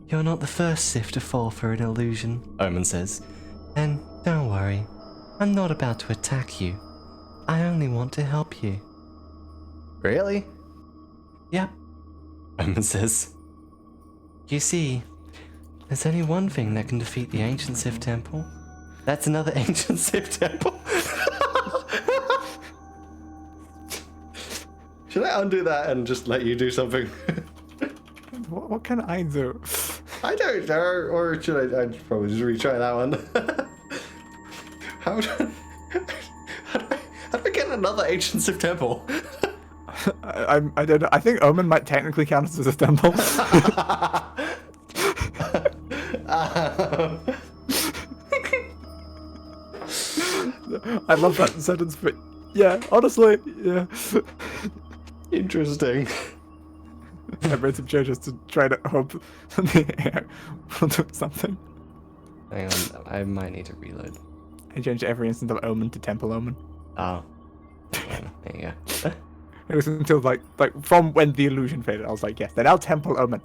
You're not the first Sith to fall for an illusion, Omen says. And don't worry, I'm not about to attack you. I only want to help you. Really? Yep, Omen says. You see, there's only one thing that can defeat the ancient Sith Temple. That's another ancient Sith Temple. Should I undo that and just let you do something? What can I do? I don't know, or should I'd probably just retry that one. How do I get another ancient Sith Temple? I don't know. I think Omen might technically count as a temple. I love that sentence, but yeah, honestly, yeah. Interesting. I made some changes to try to hope the air will do something. Hang on, I might need to reload. I changed every instant of Omen to Temple Omen. Oh. There you go. It was until like from when the illusion faded, I was like, yes, they're now Temple Omen.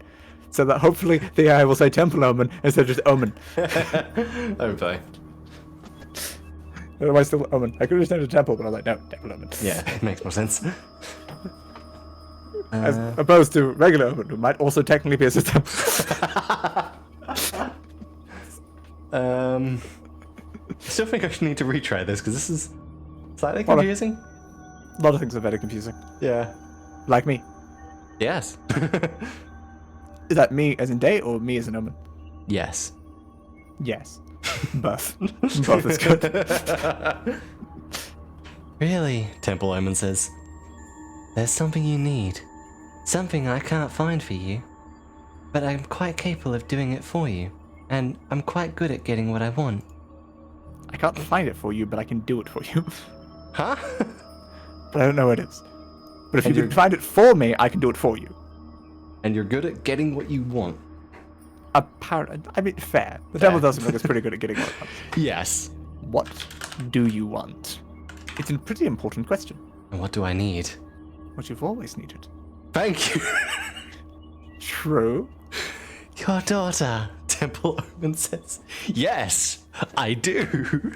So that hopefully the AI will say Temple Omen instead of just Omen. Hopefully. Otherwise still Omen. I could have just named it Temple, but I was like, no, Temple Omen. Yeah, it makes more sense. As opposed to regular Omen, who might also technically be a system. I still think I should need to retry this, because this is slightly confusing. A lot of things are very confusing. Yeah. Like me. Yes. Is that me as in day or me as an Omen? Yes. Yes. Both. Both is good. Really, Temple Omen says. There's something you need. Something I can't find for you. But I'm quite capable of doing it for you. And I'm quite good at getting what I want. I can't find it for you, but I can do it for you. Huh? But I don't know what it is. But if And you can find it for me, I can do it for you. And you're good at getting what you want. Apparently, I mean, fair. The devil does look is pretty good at getting what it wants. Yes. What do you want? It's a pretty important question. And what do I need? What you've always needed. Thank you. True. Your daughter, Temple Omen says. Yes, I do.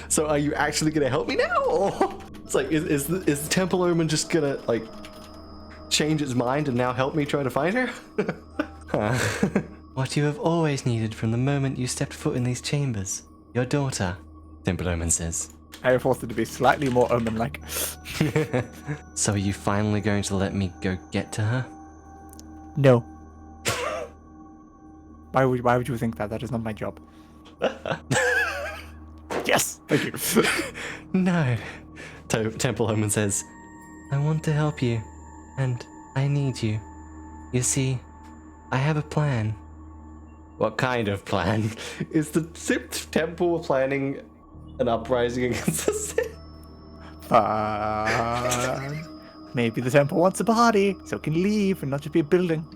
So are you actually gonna help me now? Or it's like, is the Temple Omen just gonna like change its mind and now help me try to find her? What you have always needed from the moment you stepped foot in these chambers. Your daughter, Temple Omen says. I have forced it to be slightly more Omen-like. So are you finally going to let me go get to her? No. Why would you think that? That is not my job. Yes! Thank you. No. Temple Omen says, I want to help you, and I need you. You see, I have a plan. What kind of plan? Is the Sith Temple planning an uprising against the Sith? Fine. Maybe the temple wants a body, so it can leave and not just be a building.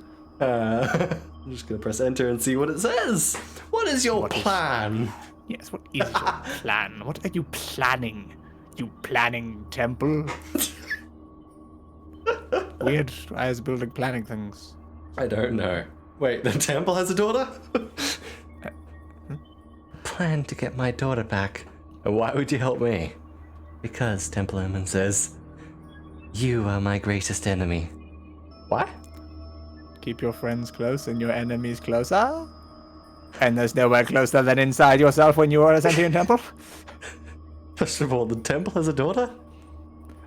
I'm just gonna press enter and see what it says. What is your plan? Yes, what is your plan? What are you planning? You planning temple? Weird eyes building planning things. I don't know. Wait, the temple has a daughter? Plan to get my daughter back. And why would you help me? Because, Temple Omen says, you are my greatest enemy. What? Keep your friends close and your enemies closer? And there's nowhere closer than inside yourself when you are a sentient temple? First of all, the temple has a daughter?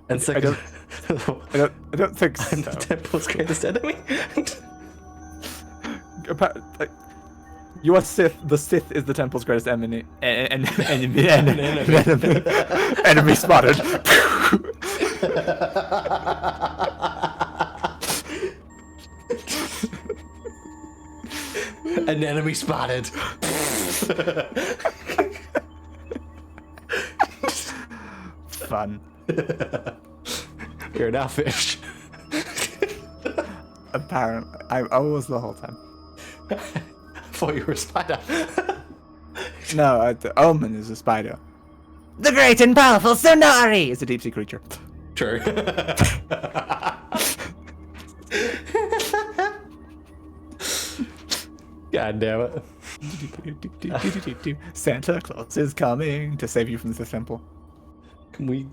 And second, I don't think so. I'm the temple's greatest enemy? You are Sith. The Sith is the temple's greatest enemy. Enemy spotted. An enemy spotted. Fun. You're now fish. Apparently, I was the whole time. I thought you were a spider. No, the Omen is a spider. The great and powerful Sonari is a deep sea creature. True. God damn it. Santa Claus is coming to save you from the Sith Temple. Can we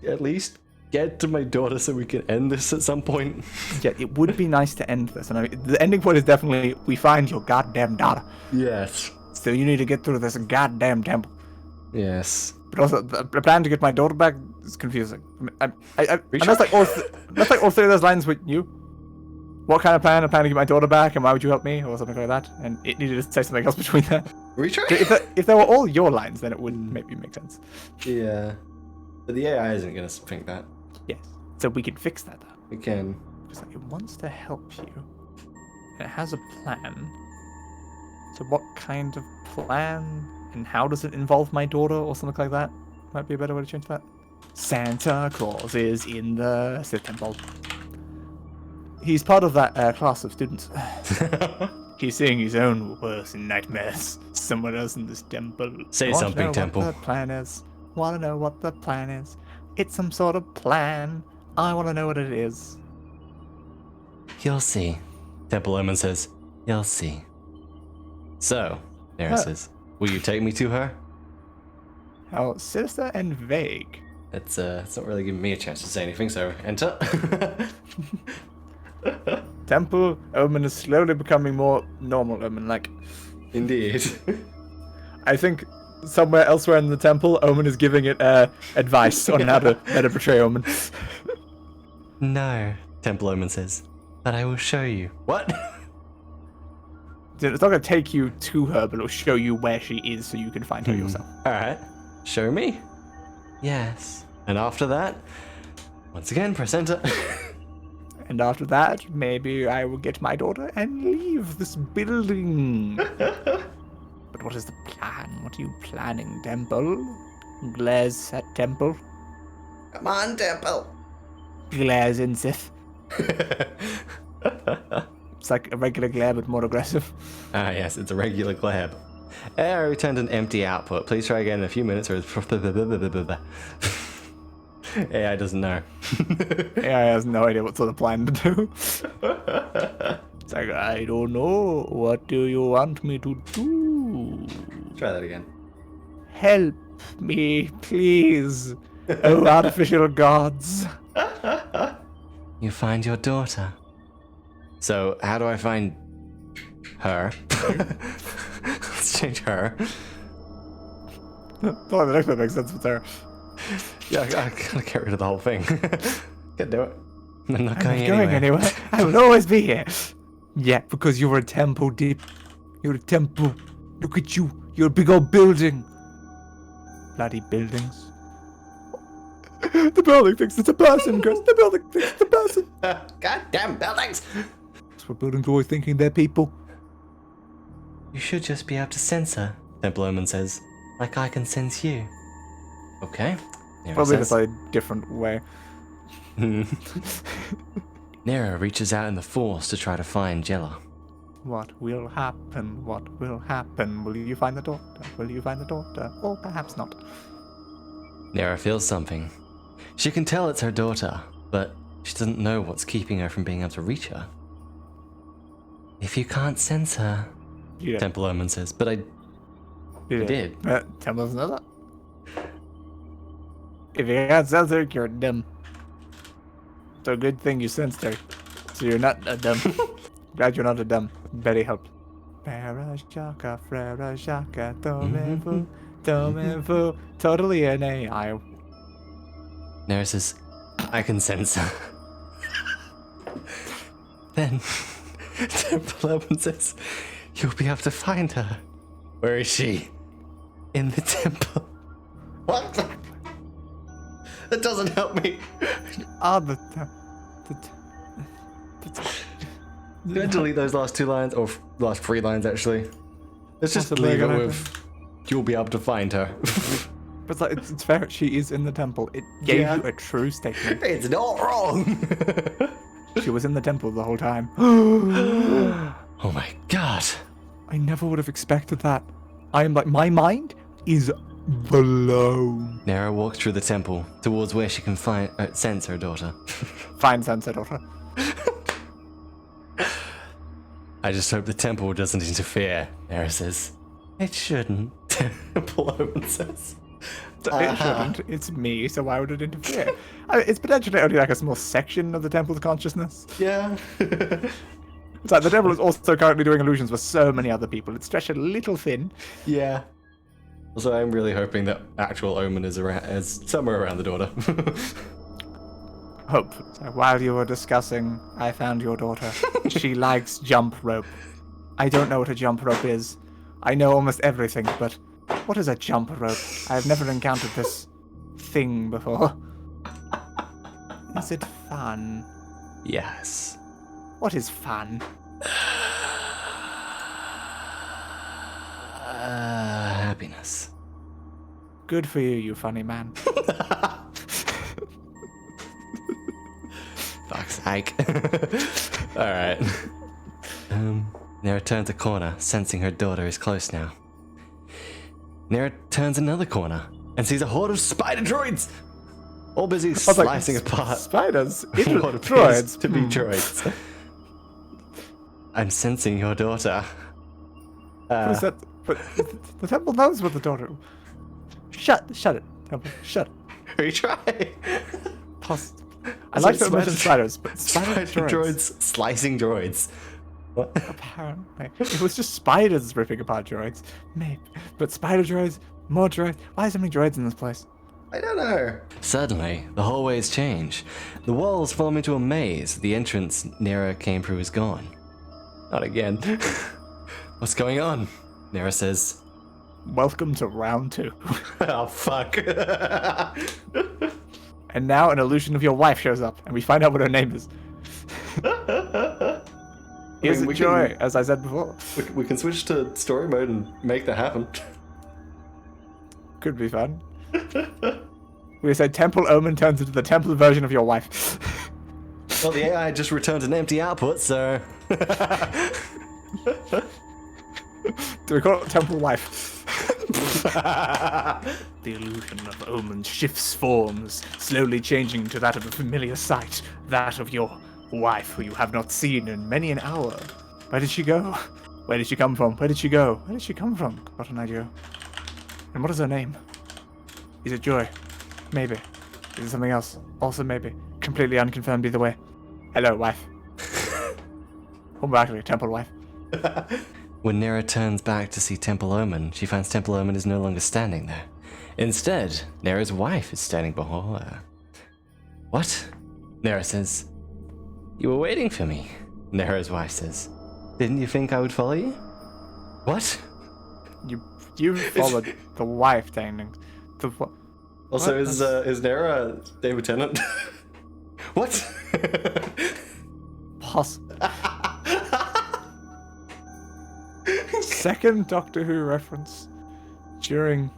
at least get to my daughter so we can end this at some point? Yeah, it would be nice to end this. And I mean, the ending point is definitely we find your goddamn daughter. Yes. So you need to get through this goddamn temple. Yes. But also, the plan to get my daughter back is confusing. Unless like all three of those lines were you. What kind of plan? A plan to get my daughter back, and why would you help me, or something like that? And it needed to say something else between that. Retry? If they were all your lines, then it would maybe make sense. Yeah. But the AI isn't going to think that. Yes. So we can fix that. Though. We can. It's like it wants to help you. And it has a plan. So what kind of plan? And how does it involve my daughter, or something like that? Might be a better way to change that. Santa Claus is in the Sith Temple. He's part of that class of students. He's seeing his own worst nightmares somewhere else in this temple. Say Want to something, know Temple. What the plan is. Want to know what the plan is. It's some sort of plan. I want to know what it is. You'll see. Temple Omen says, you'll see. So, Nera says, will you take me to her? How sinister and vague. It's not really giving me a chance to say anything, so enter. Temple Omen is slowly becoming more normal Omen-like. Indeed. I think somewhere elsewhere in the temple, Omen is giving it advice on how to better portray Omen. No, Temple Omen says, but I will show you. What? It's not going to take you to her, but it'll show you where she is so you can find her yourself. Alright, show me. Yes. And after that, once again, press enter. And after that, maybe I will get my daughter and leave this building. But what is the plan? What are you planning, Temple? Glares at Temple? Come on, Temple. Glares in Sith. It's like a regular glare, but more aggressive. Ah, yes, it's a regular glab. I returned an empty output. Please try again in a few minutes or AI doesn't know. AI has no idea what sort of plan to do. It's like, I don't know. What do you want me to do? Try that again. Help me, please. Oh, artificial gods. You find your daughter. So, how do I find her? Let's change her. Oh, the next one makes sense with her. Yeah, I gotta get rid of the whole thing. Can't do it. I'm not I'm going not going anywhere. I will always be here. Yeah, because you're a temple, deep. You're a temple. Look at you. You're a big old building. Bloody buildings. The building thinks it's a person, Chris. The building thinks it's a person. Goddamn buildings. That's what buildings are always thinking they're people. You should just be able to sense her, Temple Omen says. Like I can sense you. Okay. Nera Probably says. just like a different way. Nera reaches out in the Force to try to find Jella. What will happen? What will happen? Will you find the daughter? Will you find the daughter? Or perhaps not. Nera feels something. She can tell it's her daughter, but she doesn't know what's keeping her from being able to reach her. If you can't sense her, You did. Temple Omen says, but I did. Temple doesn't know that. If you can't sense her, you're dumb. So good thing you sensed her. So you're not a dumb. Glad you're not a dumb. Betty helped. Frere Shaka, Tomefu, totally an AI. Nera says, I can sense her. Then Temple Omen says, you'll be able to find her. Where is she? In the temple. What? That doesn't help me. Ah, I'm gonna delete those last two lines, or last three lines actually. Let's just Possibly leave it gonna with, you'll be able to find her. But it's like, it's fair. She is in the temple. It gave Yeah. you a true statement. It's not wrong. She was in the temple the whole time. Oh my god. I never would have expected that. I am like, my mind is blown. Nera walks through the temple towards where she can sense her daughter. Fine sense, daughter. I just hope the temple doesn't interfere, Nera says. It shouldn't, Temple Omen says. It shouldn't. It's me, so why would it interfere? It's potentially only like a small section of the temple's consciousness. Yeah. It's like the temple is also currently doing illusions for so many other people. It's stretched a little thin. Yeah. Also, I'm really hoping that actual Omen is somewhere around the daughter. Hope. So while you were discussing, I found your daughter. She likes jump rope. I don't know what a jump rope is. I know almost everything, but what is a jump rope? I have never encountered this thing before. Is it fun? Yes. What is fun? Happiness. Good for you, you funny man. Fuck's sake. Alright. Nera turns a corner, sensing her daughter is close now. Nera turns another corner and sees a horde of spider droids! All busy slicing apart Spiders? what appears to be droids. I'm sensing your daughter. What is that? But the temple knows what the daughter. Shut it, temple. Shut it. We try. I like to mention spiders, but spider droids. Slicing droids. What? Apparently, it was just spiders ripping apart droids. Maybe, but spider droids, more droids. Why are so many droids in this place? I don't know. Suddenly, the hallways change. The walls form into a maze. The entrance Nera came through is gone. Not again. What's going on? Nera says. Welcome to round 2. Oh, fuck. And now an illusion of your wife shows up, and we find out what her name is. Is it Joy, as I said before? We can switch to story mode and make that happen. Could be fun. We said Temple Omen turns into the temple version of your wife. Well, the AI just returned an empty output, so. Do we call it Temple Wife? The illusion of Omen shifts forms, slowly changing to that of a familiar sight, that of your wife, who you have not seen in many an hour. Where did she go? Where did she come from? Where did she go? Where did she come from? Got an idea. And what is her name? Is it Joy? Maybe. Is it something else? Also maybe. Completely unconfirmed either way. Hello, wife. Or actually, Temple Wife. When Nera turns back to see Temple Omen, she finds Temple Omen is no longer standing there. Instead, Nera's wife is standing before her. What? Nera says. You were waiting for me, Nera's wife says. Didn't you think I would follow you? What? You followed the wife, dang. The what? Also, is Nera David Tennant? What? Possible. Second Doctor Who reference during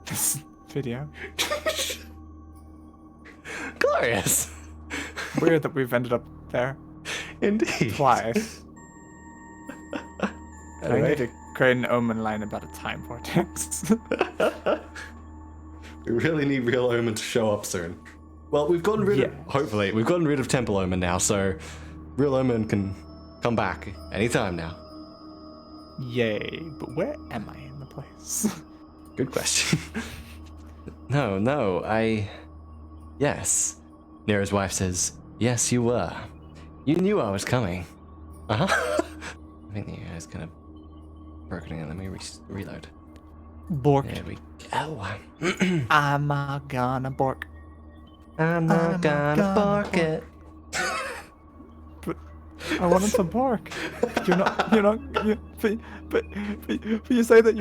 this video. Glorious. Weird that we've ended up there Indeed. twice. Anyway. I need to create an Omen line about a time vortex. We really need Real Omen to show up soon. Well, we've gotten rid of... Hopefully, we've gotten rid of Temple Omen now, so Real Omen can come back anytime now. Yay, but where am I in the place? Good question. No, Yes. Nera's wife says, yes, you were. You knew I was coming. Uh-huh. I think the AI is kind of broken again. Let me reload. Bork. There we go. I'm gonna bork. I'm not gonna bark it. But I wanted to bark. But you say that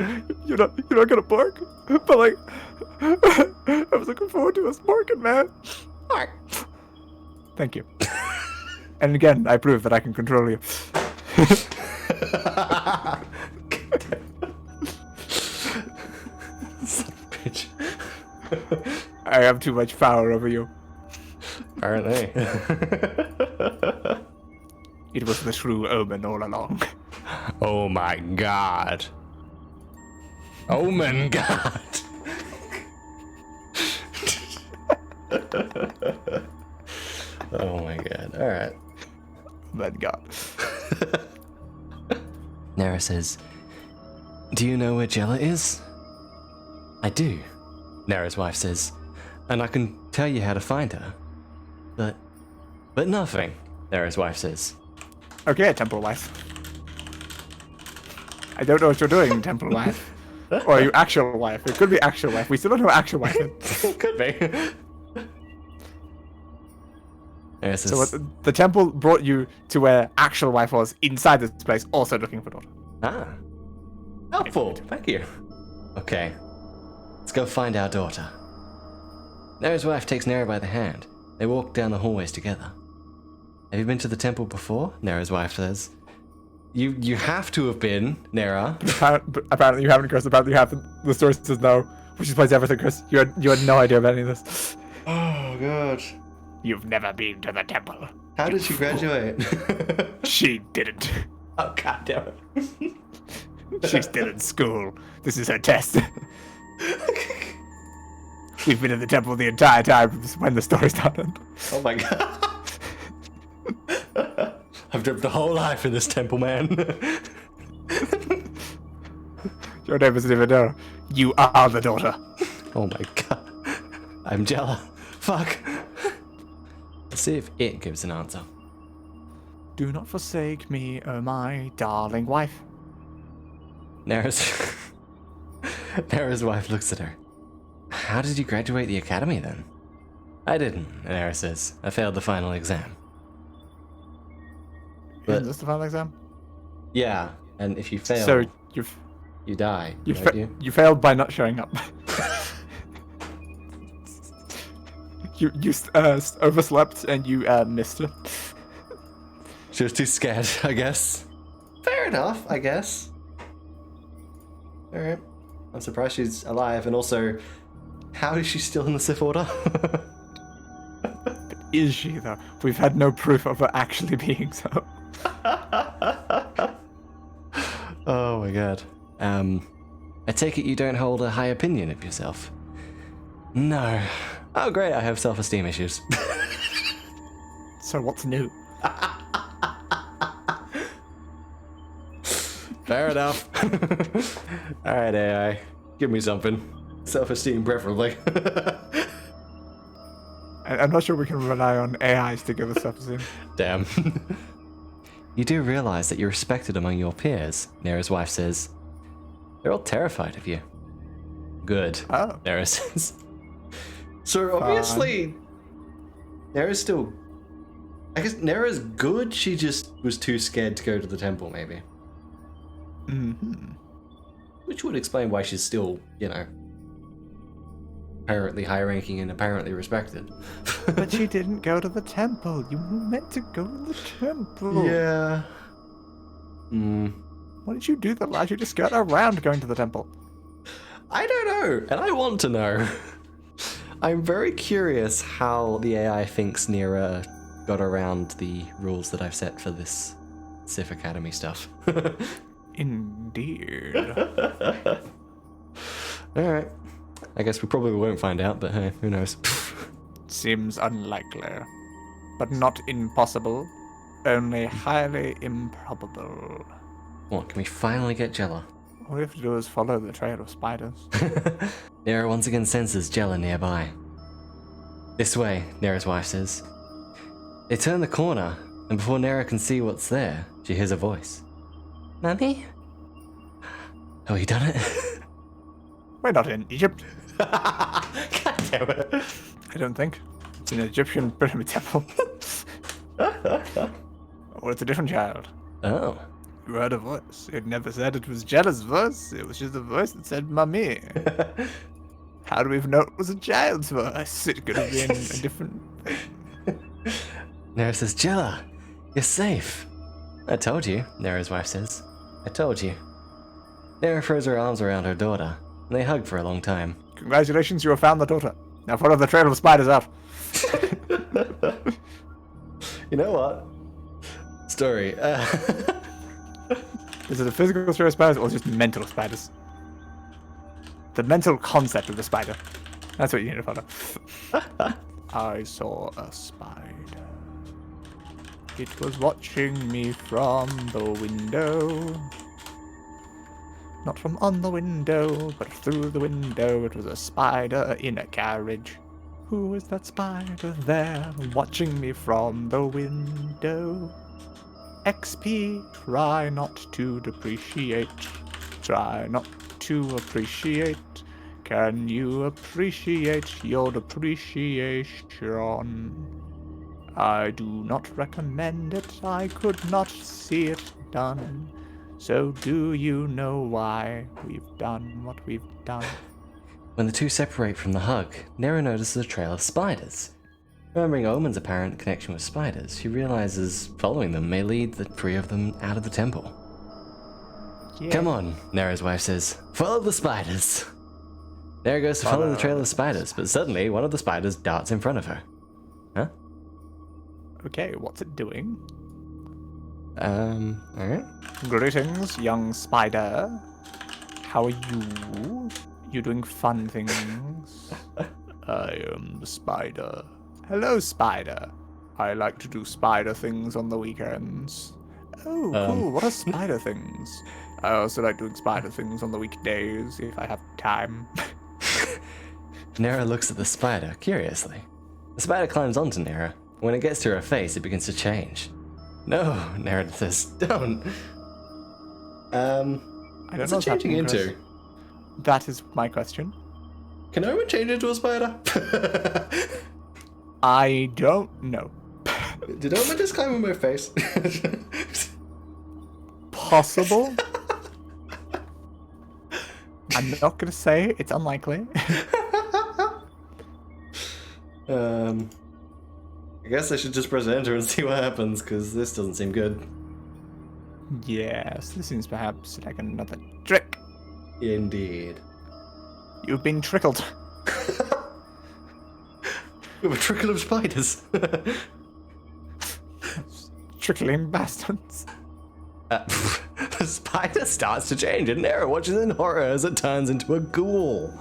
you're not gonna bark. But like, I was looking forward to us barking, man. Bark. Thank you. And again, I prove that I can control you. Son of a bitch. I have too much power over you. Apparently. It was the true Omen all along. Oh my god. Omen god. Oh my god. Alright. But God. Nera says, "Do you know where Jella is?" "I do," Nera's wife says, "and I can tell you how to find her. But nothing," Nera's wife says. Okay, Temple Wife. I don't know what you're doing, Temple Wife. Or your actual wife. It could be actual wife. We still don't know what actual wife is. It could be. Nera says, So what, the temple brought you to where actual wife was inside this place, also looking for daughter. "Ah, helpful, thank you." "Okay, let's go find our daughter." Nera's wife takes Nera by the hand. They walk down the hallways together. "Have you been to the temple before?" Nera's wife says. You have to have been, Nera." Apparently you haven't, Chris. Apparently you haven't. The story says no, which explains everything, Chris. You had no idea about any of this. Oh god. You've never been to the temple. How did she graduate? She didn't. Oh, god damn it. She's still in school. This is her test. We've been in the temple the entire time when the story started. Oh my god. I've lived a whole life in this temple, man. Your name isn't even know. You are the daughter. Oh my god. I'm Jella. Fuck. Let's see if it gives an answer. Do not forsake me, oh my darling wife. Nera's wife looks at her. "How did you graduate the academy then?" "I didn't," Nera says. "I failed the final exam." Isn't this the final exam? Yeah, and if you fail, So you die. you don't you? you failed by not showing up. you overslept and you missed it. She was too scared, I guess. Fair enough, I guess. Alright. I'm surprised she's alive, and also, how is she still in the Sith Order? Is she though? We've had no proof of her actually being so. Oh my god. I take it you don't hold a high opinion of yourself? No. Oh great, I have self-esteem issues. So what's new? Fair enough. Alright, AI. Give me something. Self-esteem, preferably. I'm not sure we can rely on AIs to give us self-esteem. Damn. You do realize that you're respected among your peers, Nera's wife says. They're all terrified of you. Good, Oh. Nera says. So obviously, Nera's still. I guess Nera's good. She just was too scared to go to the temple, maybe. Mm-hmm. Which would explain why she's still, apparently high-ranking and apparently respected. But you didn't go to the temple. You were meant to go to the temple. Yeah. What did you do that allowed you to skirt around going to the temple? I don't know, and I want to know. I'm very curious how the AI thinks Nera got around the rules that I've set for this Sith Academy stuff. Indeed. Alright. I guess we probably won't find out, but hey, who knows? Seems unlikely. But not impossible. Only highly improbable. What, can we finally get Jella? All we have to do is follow the trail of spiders. Nera once again senses Jella nearby. This way, Nera's wife says. They turn the corner, and before Nera can see what's there, she hears a voice. Mummy? Oh, you done it? We're not in Egypt. God damn it. I don't think. It's an Egyptian pyramid temple. Or it's a different child. Oh. You heard a voice. It never said it was Jella's voice. It was just a voice that said Mummy. How do we know it was a child's voice? It could have been a different thing. Nera says, Jella, you're safe. I told you, Nera's wife says. I told you. Nera throws her arms around her daughter, and they hug for a long time. Congratulations, you have found the daughter. Now follow the trail of spiders out. You know what? Story. Is it a physical trail of spiders or just mental spiders? The mental concept of the spider. That's what you need to follow. I saw a spider. It was watching me from the window. Not from on the window, but through the window. It was a spider in a carriage. Who is that spider there, watching me from the window? XP, try not to depreciate. Try not to appreciate. Can you appreciate your depreciation? I do not recommend it. I could not see it done. So do you know why we've done what we've done? When the two separate from the hug, Nero notices a trail of spiders. Remembering Omen's apparent connection with spiders, she realizes following them may lead the three of them out of the temple. Yeah. Come on, Nero's wife says. Follow the spiders. Nero goes to follow the trail of spiders, but suddenly one of the spiders darts in front of her. Huh? Okay, what's it doing? Alright. Greetings, young spider. How are you? You doing fun things? I am the spider. Hello, spider. I like to do spider things on the weekends. Oh, cool. What are spider things? I also like doing spider things on the weekdays if I have time. Nero looks at the spider curiously. The spider climbs onto Nero. When it gets to her face, it begins to change. No, Nero says, don't. I don't What's know it changing into? That is my question. Can Omen change into a spider? I don't know. Did Omen just climb on my face? Possible? I'm not gonna say it's unlikely. I guess I should just press enter and see what happens, because this doesn't seem good. Yes, this seems perhaps like another trick. Indeed. You've been trickled. We have a trickle of spiders. Trickling bastards. The spider starts to change, and Nero watches in horror as it turns into a ghoul.